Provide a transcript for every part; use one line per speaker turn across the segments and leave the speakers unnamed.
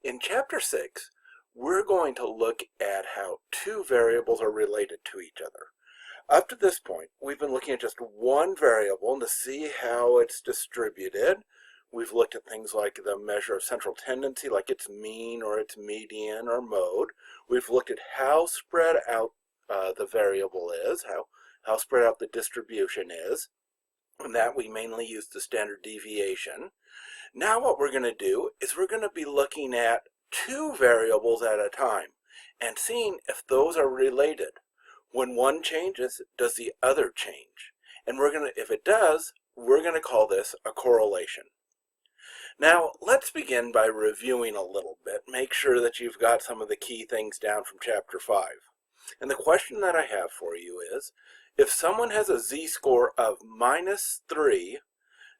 In Chapter 6, we're going to look at how two variables are related to each other. Up to this point, we've been looking at just one variable to see how it's distributed. We've looked at things like the measure of central tendency, like its mean or its median or mode. We've looked at how spread out the variable is, how spread out the distribution is, and that we mainly use the standard deviation. Now what we're going to do is we're going to be looking at two variables at a time and seeing if those are related. When one changes, does the other change? And if it does, we're going to call this a correlation. Now let's begin by reviewing a little bit. Make sure that you've got some of the key things down from Chapter 5. And the question that I have for you is, if someone has a z-score of -3,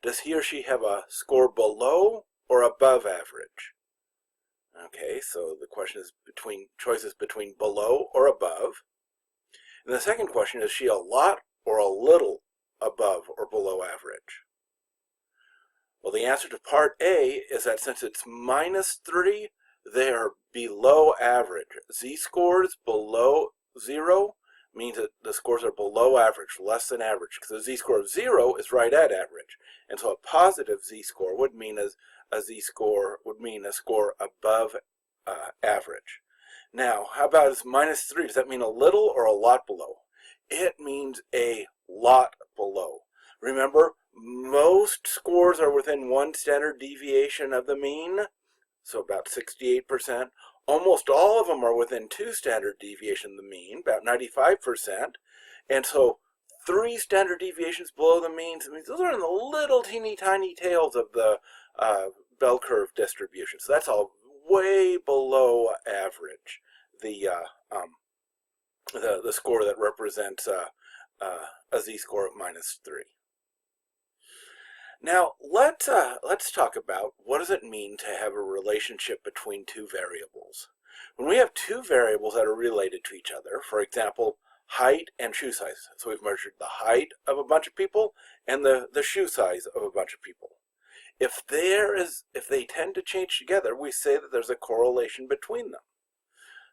does he or she have a score below or above average? Okay, so the question is choices between below or above. And the second question is she a lot or a little above or below average? Well, the answer to part A is that since it's -3, they are below average. Z-scores below 0 means that the scores are below average, less than average, because a z-score of 0 is right at average. And so a positive z-score would mean a score above average. Now, how about as -3? Does that mean a little or a lot below? It means a lot below. Remember, most scores are within one standard deviation of the mean, so about 68%. Almost all of them are within two standard deviations of the mean, about 95%. And so 3 standard deviations below the mean, means those are in the little teeny tiny tails of the bell curve distribution. So that's all way below average, the score that represents a z-score of -3. Now let's talk about what does it mean to have a relationship between two variables. When we have two variables that are related to each other, for example, height and shoe size. So we've measured the height of a bunch of people and the shoe size of a bunch of people. If they tend to change together, we say that there's a correlation between them.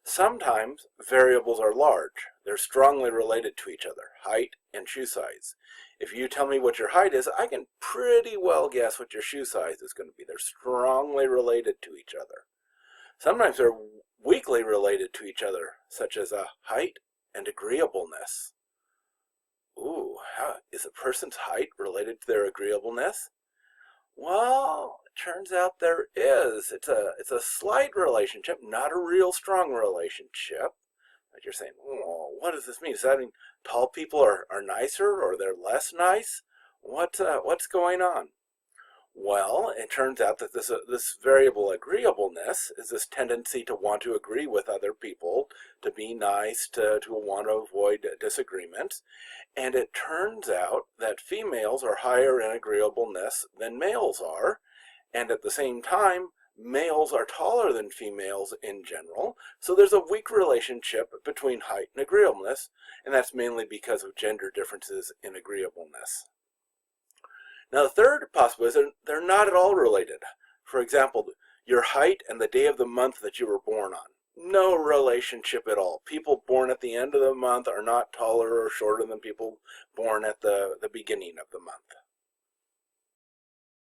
Sometimes variables are large. They're strongly related to each other, height and shoe size. If you tell me what your height is, I can pretty well guess what your shoe size is going to be. They're strongly related to each other. Sometimes they're weakly related to each other, such as height and agreeableness. Ooh, is a person's height related to their agreeableness? Well, it turns out there is. It's a slight relationship, not a real strong relationship. But you're saying, oh, what does this mean? Does that mean tall people are nicer or they're less nice? What's going on? Well, it turns out that this variable agreeableness is this tendency to want to agree with other people, to be nice, to want to avoid disagreements. And it turns out that females are higher in agreeableness than males are, and at the same time, males are taller than females in general, so there's a weak relationship between height and agreeableness, and that's mainly because of gender differences in agreeableness. Now the third possibility is they're not at all related. For example, your height and the day of the month that you were born on. No relationship at all. People born at the end of the month are not taller or shorter than people born at the beginning of the month.